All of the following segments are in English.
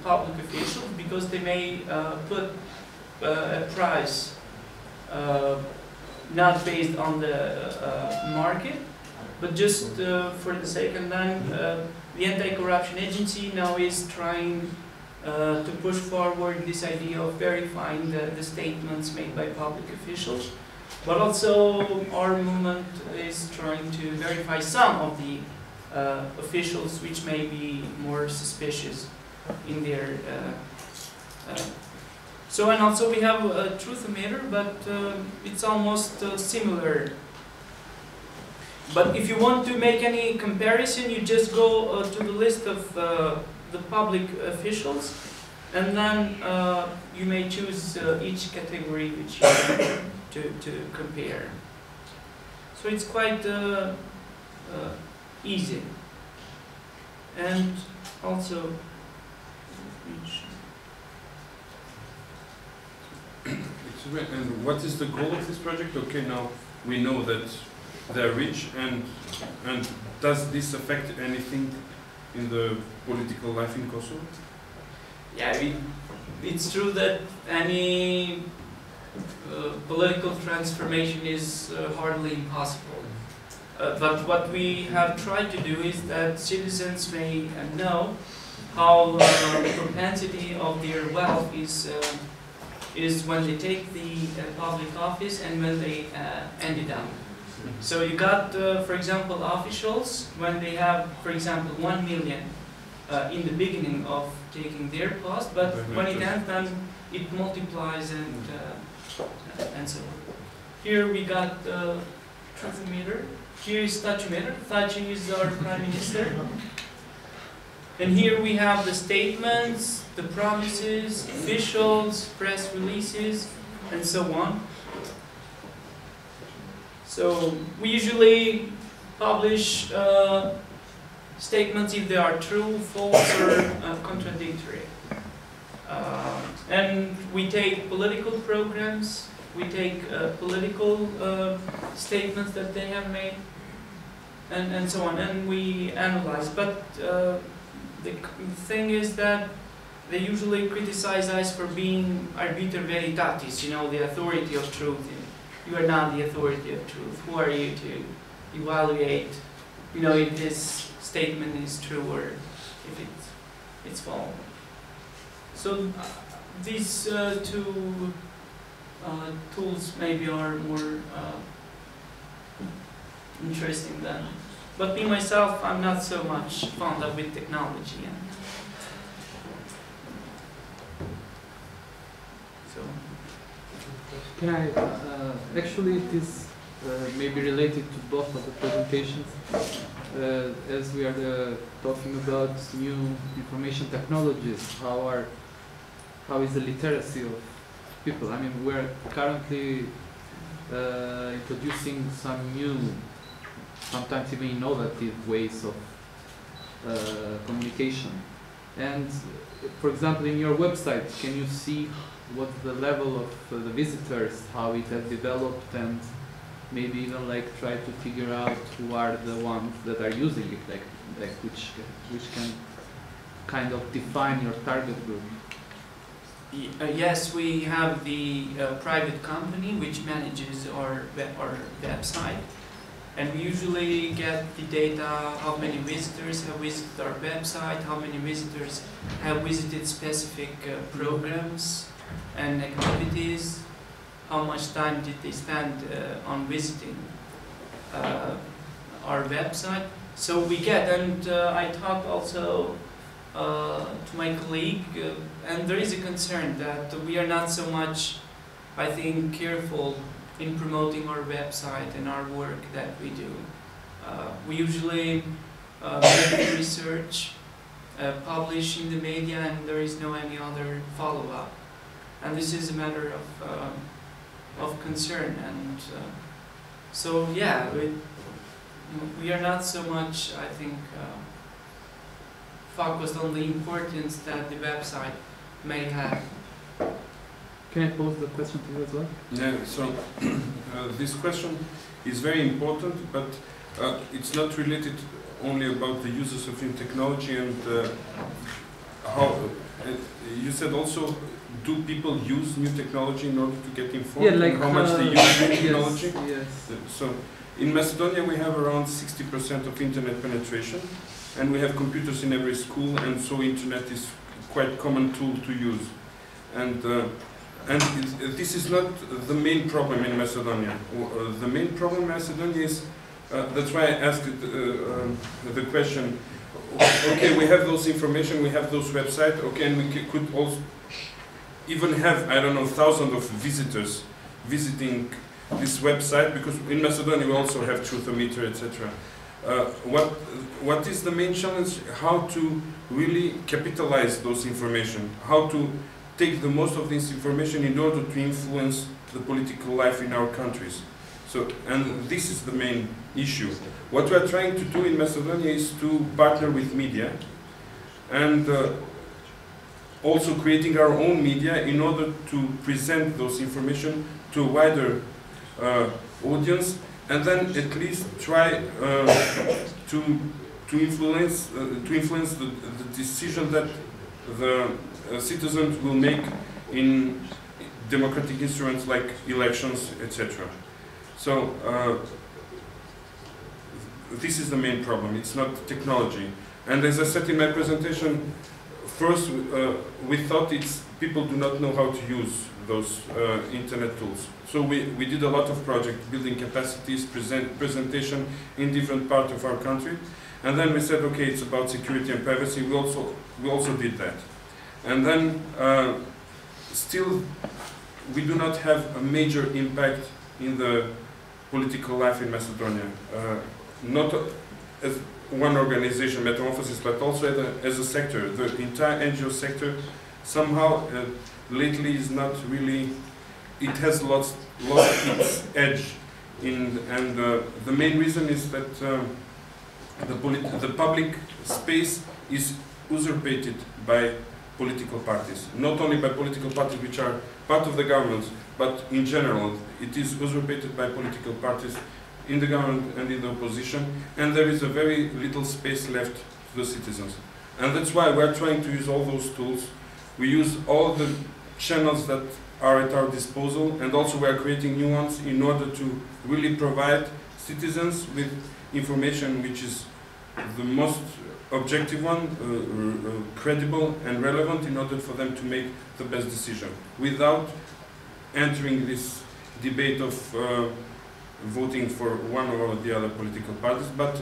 public officials because they may put a price not based on the market, but just for the sake. And then the anti-corruption agency now is trying to push forward this idea of verifying the statements made by public officials. But also our movement is trying to verify some of the officials which may be more suspicious in their so, and also we have a Truthometer, but it's almost similar. But if you want to make any comparison, you just go to the list of the public officials, and then you may choose each category which you want to compare. So it's quite easy. And also, and what is the goal of this project? Okay, now we know that they're rich, and does this affect anything in the political life in Kosovo? Yeah, it's true that any political transformation is hardly impossible. But what we have tried to do is that citizens may know how the propensity of their wealth is when they take the public office and when they end it up. So you got, for example, officials when they have, for example, 1 million in the beginning of taking their post, but when it ends, then it multiplies and so on. Here we got Truthometer. Here is Thaçometer. Thaçi is our Prime Minister. And here we have the statements, the promises, officials, press releases, and so on. So we usually publish statements if they are true, false, or contradictory. And we take political programs, we take political statements that they have made, and so on, and we analyze. But the thing is that they usually criticize us for being arbiter veritatis, you know, the authority of truth. You are not the authority of truth. Who are you to evaluate, you know, if this statement is true or if it's false? So these two tools maybe are more interesting than. But me myself, I'm not so much fond of with technology. So. Can I? Actually, it is maybe related to both of the presentations, as we are talking about new information technologies. How is the literacy of people? I mean, we're currently introducing some new, sometimes even innovative ways of communication. And for example, in your website, can you see what's the level of the visitors, how it has developed, and maybe even like try to figure out who are the ones that are using it, like which can kind of define your target group? Yes, we have the private company which manages our website, and we usually get the data, how many visitors have visited our website, how many visitors have visited specific programs and activities, how much time did they spend on visiting our website. So we get, and I talked also to my colleague, and there is a concern that we are not so much, I think, careful in promoting our website and our work that we do. We usually make research, publish in the media, and there is no any other follow-up. And this is a matter of concern. And so, yeah, we are not so much, I think, focused on the importance that the website may have. Can I pose the question to you as well? Yeah, so this question is very important, but it's not related only about the uses of new technology and how you said also, do people use new technology in order to get informed? Yeah, like and how much they use new yes, technology? yes. So in Macedonia we have around 60% of internet penetration, and we have computers in every school, and so internet is quite common tool to use. And this is not the main problem in Macedonia. The main problem in Macedonia is, that's why I asked the question, okay, we have those information, we have those websites, okay, and we could also even have, I don't know, thousands of visitors visiting this website, because in Macedonia we also have Truthometer, etc. What is the main challenge? How to really capitalize those information? How to take the most of this information in order to influence the political life in our countries? So, and this is the main issue. What we are trying to do in Macedonia is to partner with media, and also creating our own media in order to present those information to a wider audience, and then at least try to influence the decision that the citizens will make in democratic instruments like elections, etc. So this is the main problem. It's not technology. And as I said in my presentation, first we thought people do not know how to use those internet tools. So we did a lot of projects, building capacities, presentation in different parts of our country. And then we said, okay, it's about security and privacy. We also did that. And then still we do not have a major impact in the political life in Macedonia. Not as one organization, Metamorphosis, but also as a sector. The entire NGO sector somehow lately is not really, it has lost its edge. And the main reason is that the public space is usurpated by political parties. Not only by political parties which are part of the government, but in general, it is usurpated by political parties in the government and in the opposition, and there is a very little space left to the citizens. And that's why we're trying to use all those tools. We use all the channels that are at our disposal, and also we are creating new ones in order to really provide citizens with information which is the most objective one, credible and relevant, in order for them to make the best decision, without entering this debate of voting for one or the other political parties, but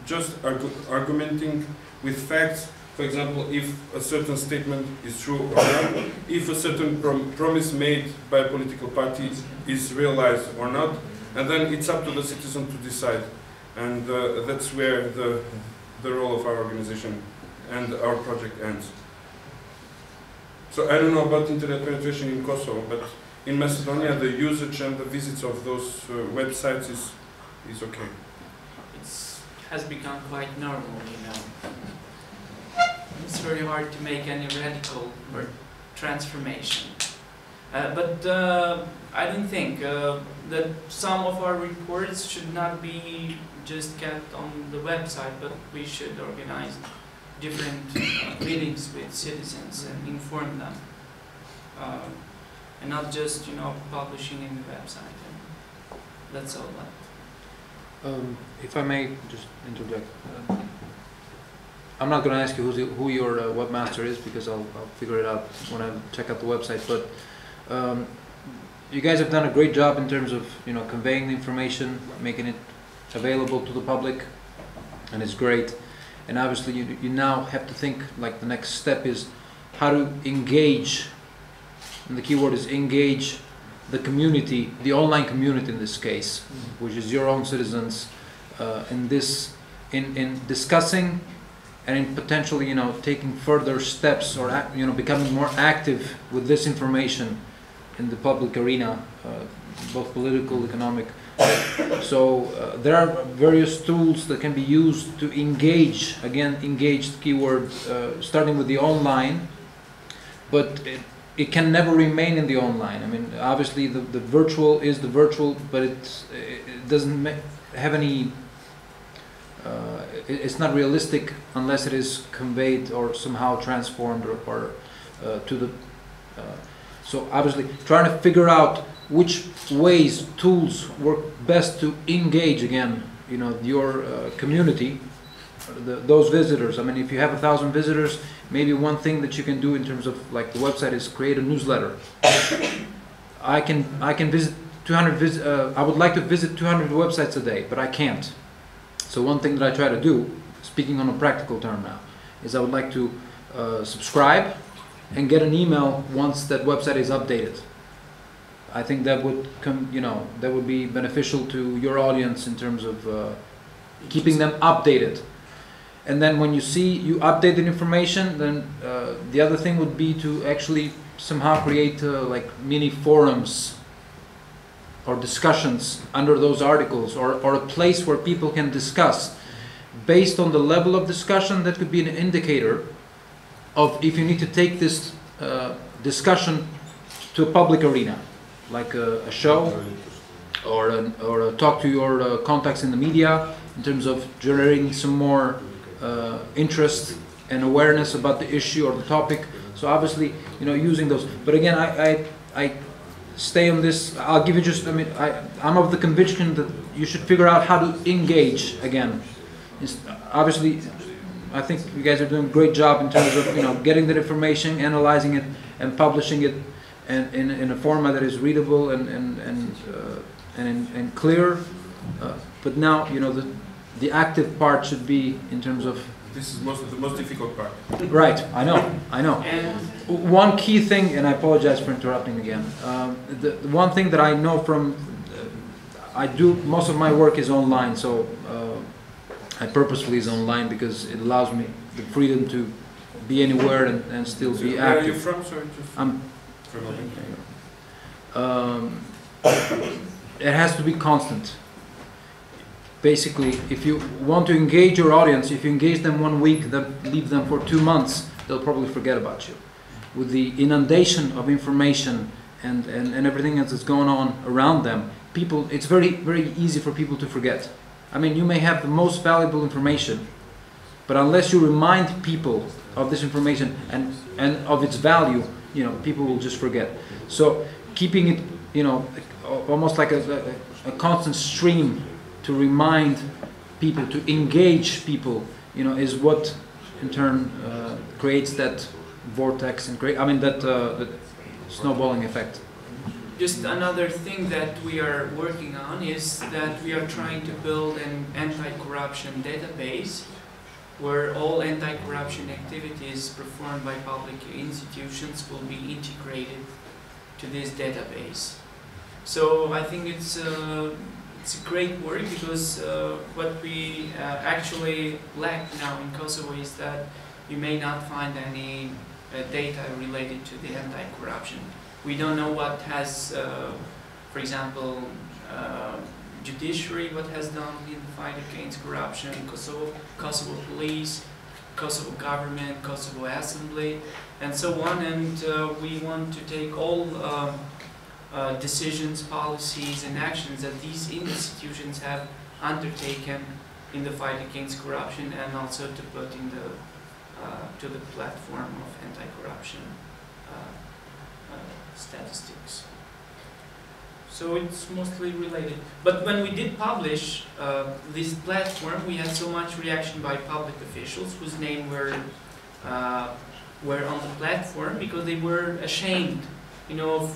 just argumenting with facts. For example, if a certain statement is true or not, if a certain promise made by a political party is realized or not, and then it's up to the citizen to decide. And that's where the role of our organization and our project ends. So I don't know about internet penetration in Kosovo, but in Macedonia the usage and the visits of those websites is okay. It has become quite normal, you know. It's very hard to make any radical transformation. But I don't think that some of our reports should not be just kept on the website, but we should organize different meetings with citizens and inform them, and not just, you know, publishing in the website. And that's all that. If I may just interject, I'm not going to ask you who your webmaster is, because I'll figure it out when I check out the website. But you guys have done a great job in terms of, you know, conveying the information, making it available to the public, and it's great. And obviously you now have to think, like, the next step is how to engage, and the keyword is engage the community, the online community in this case, which is your own citizens, in discussing and in potentially, you know, taking further steps, or, you know, becoming more active with this information in the public arena, both political, economic. So there are various tools that can be used to engage, again, engage the keyword, starting with the online, but it can never remain in the online. I mean, obviously the virtual is the virtual, but it doesn't have any it's not realistic unless it is conveyed or somehow transformed or to the. So obviously, trying to figure out which ways, tools work best to engage again, you know, your community, those visitors. I mean, if you have 1,000 visitors, maybe one thing that you can do in terms of like the website is create a newsletter. I can visit 200. I would like to visit 200 websites a day, but I can't. So one thing that I try to do, speaking on a practical term now, is I would like to subscribe and get an email once that website is updated. I think that would that would be beneficial to your audience in terms of keeping them updated. And then when you see you update the information, then the other thing would be to actually somehow create like mini forums or discussions under those articles, or a place where people can discuss. Based on the level of discussion, that could be an indicator of if you need to take this discussion to a public arena, like a show, or talk to your contacts in the media in terms of generating some more interest and awareness about the issue or the topic. So obviously, you know, using those. But again, I stay on this. I'll give you just. I mean, I'm of the conviction that you should figure out how to engage again. Obviously, I think you guys are doing a great job in terms of, you know, getting that information, analyzing it, and publishing it, and in a format that is readable and clear. But now, you know, the active part should be in terms of. This is the most difficult part. Right, I know. And One key thing, and I apologize for interrupting again. The one thing that I know from, I do most of my work is online, so I purposefully is online because it allows me the freedom to be anywhere and still So be where are active. you from? Sorry, just I'm. from It has to be constant. Basically, if you want to engage your audience, if you engage them 1 week, then leave them for 2 months, they'll probably forget about you. With the inundation of information and everything else that's going on around them, people, it's very, very easy for people to forget. I mean, you may have the most valuable information, but unless you remind people of this information and of its value, you know, people will just forget. So keeping it, you know, almost like a constant stream to remind people, to engage people, you know, is what in turn creates that vortex and that snowballing effect. just another thing that we are working on is that we are trying to build an anti-corruption database where all anti-corruption activities performed by public institutions will be integrated to this database. So I think it's a great work because what we actually lack now in Kosovo is that you may not find any data related to the anti-corruption. We don't know what has, for example, judiciary, what has done in the fight against corruption in Kosovo, Kosovo police, Kosovo government, Kosovo assembly, and so on. And we want to take all decisions, policies, and actions that these institutions have undertaken in the fight against corruption, and also to put in the to the platform of anti-corruption statistics. So it's mostly related. But when we did publish this platform, we had so much reaction by public officials whose name were on the platform because they were ashamed, you know,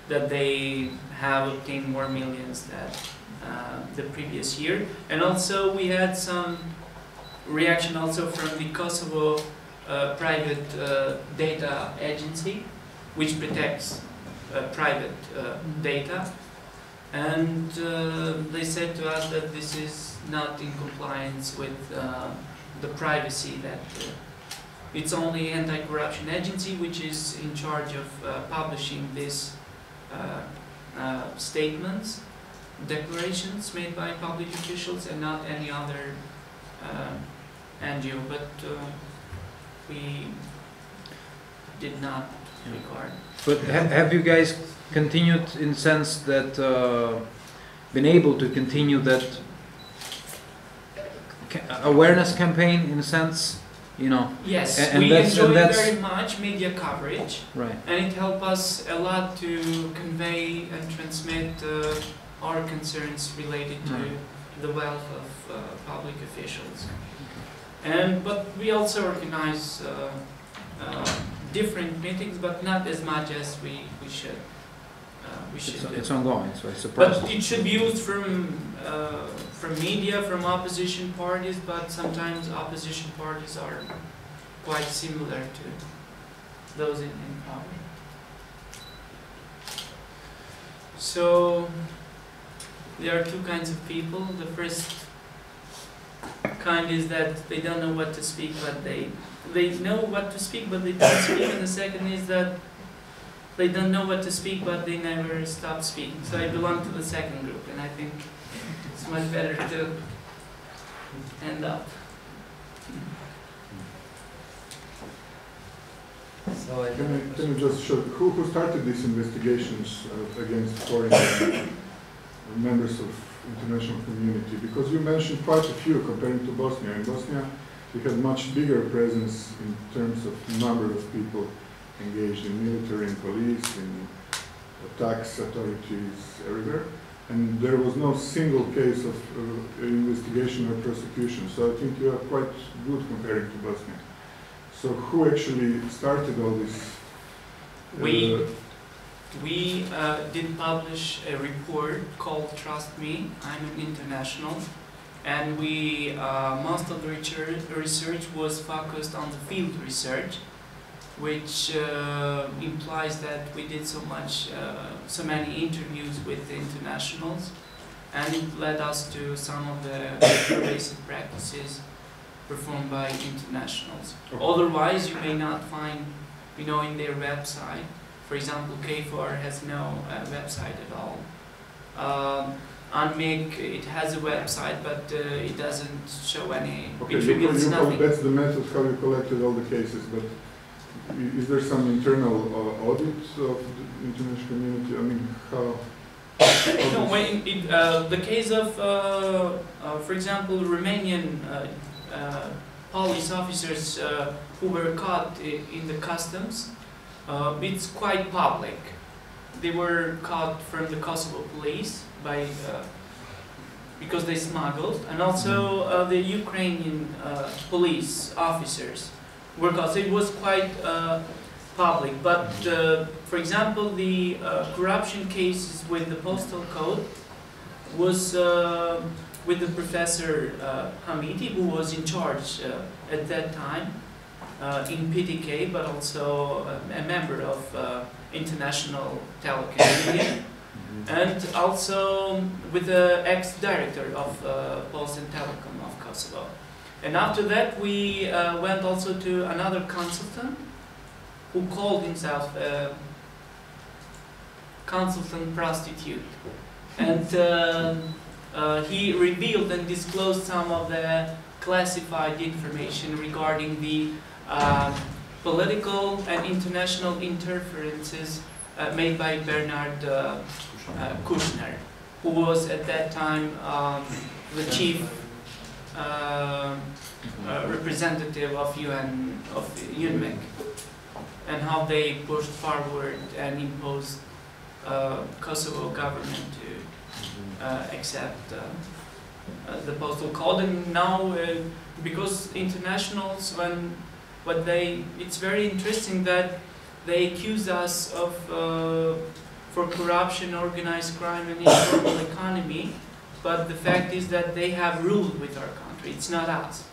that they have obtained more millions than the previous year. And also we had some reaction also from the Kosovo private data agency, which protects private data. And they said to us that this is not in compliance with the privacy, that it's only anti-corruption agency which is in charge of publishing these statements, declarations made by public officials, and not any other NGO. But we did not regard. But have you guys continued in sense that been able to continue that awareness campaign in a sense, you know. Yes, And we that's- enjoy and that's- very much media coverage, Right. and it helps us a lot to convey and transmit our concerns related to Right. the wealth of public officials. But we also organize different meetings, but not as much as we should. It's ongoing, so it's a process. But it should be used from media, from opposition parties, but sometimes opposition parties are quite similar to those in power. So there are two kinds of people. The first kind is that they don't know what to speak, but they know what to speak, but they don't speak. And the second is that they don't know what to speak, but they never stop speaking. So I belong to the second group, and I think it's much better to end up. So I Can you just show who started these investigations against foreign members of international community? Because you mentioned quite a few comparing to Bosnia. In Bosnia, you had much bigger presence in terms of number of people engaged in military and police, in tax authorities, everywhere. And there was no single case of investigation or prosecution. So I think you are quite good comparing to Bosnia. So who actually started all this? We did publish a report called Trust Me, I'm an International, and we most of the research was focused on the field research, which implies that we did so many interviews with the internationals, and it led us to some of the pervasive practices performed by internationals. Okay. Otherwise, you may not find, in their website. For example, KFOR has no website at all. UNMIC, it has a website, but it doesn't show any. Okay, It reveals nothing. that's the method how you collected all the cases, but is there some internal audit of the international community? I mean, how? No, the case of, for example, Romanian police officers who were caught in the customs, it's quite public. They were caught from the Kosovo police because they smuggled, and also the Ukrainian police officers were caught. So it was quite public. But for example, the corruption cases with the postal code was with the Professor Hamidi, who was in charge at that time in PTK, but also a member of International Telecom, and also with the ex-director of Post and Telecom of Kosovo. And after that, we went also to another consultant who called himself consultant prostitute, and he revealed and disclosed some of the classified information regarding the political and international interferences made by Bernard Kouchner, who was at that time the chief representative of UNMIC, and how they pushed forward and imposed Kosovo government to accept the postal code. And now, because internationals, it's very interesting that they accuse us of for corruption, organized crime, and informal economy, but the fact is that they have ruled with our country. It's not us.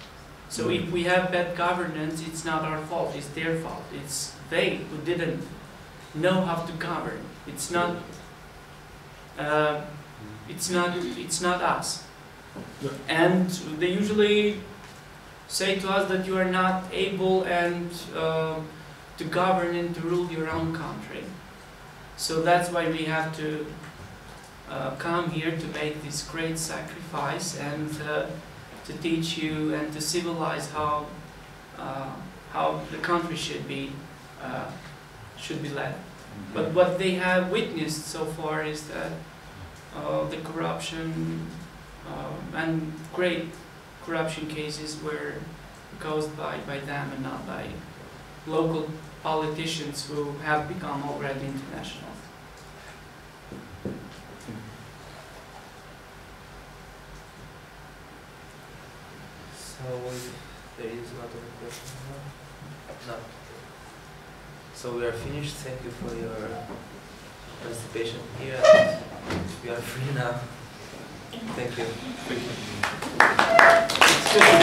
So if we have bad governance, it's not our fault. It's their fault. It's they who didn't know how to govern. It's not. It's not us. Yeah. And they usually say to us that you are not able and to govern and to rule your own country. So that's why we have to come here to make this great sacrifice and to teach you and to civilize how the country should be led. But what they have witnessed so far is that the corruption and great corruption cases were caused by them and not by local politicians who have become already international. So there is not a question now? No. So we are finished. Thank you for your participation here. We are free now. Thank you. Thank you.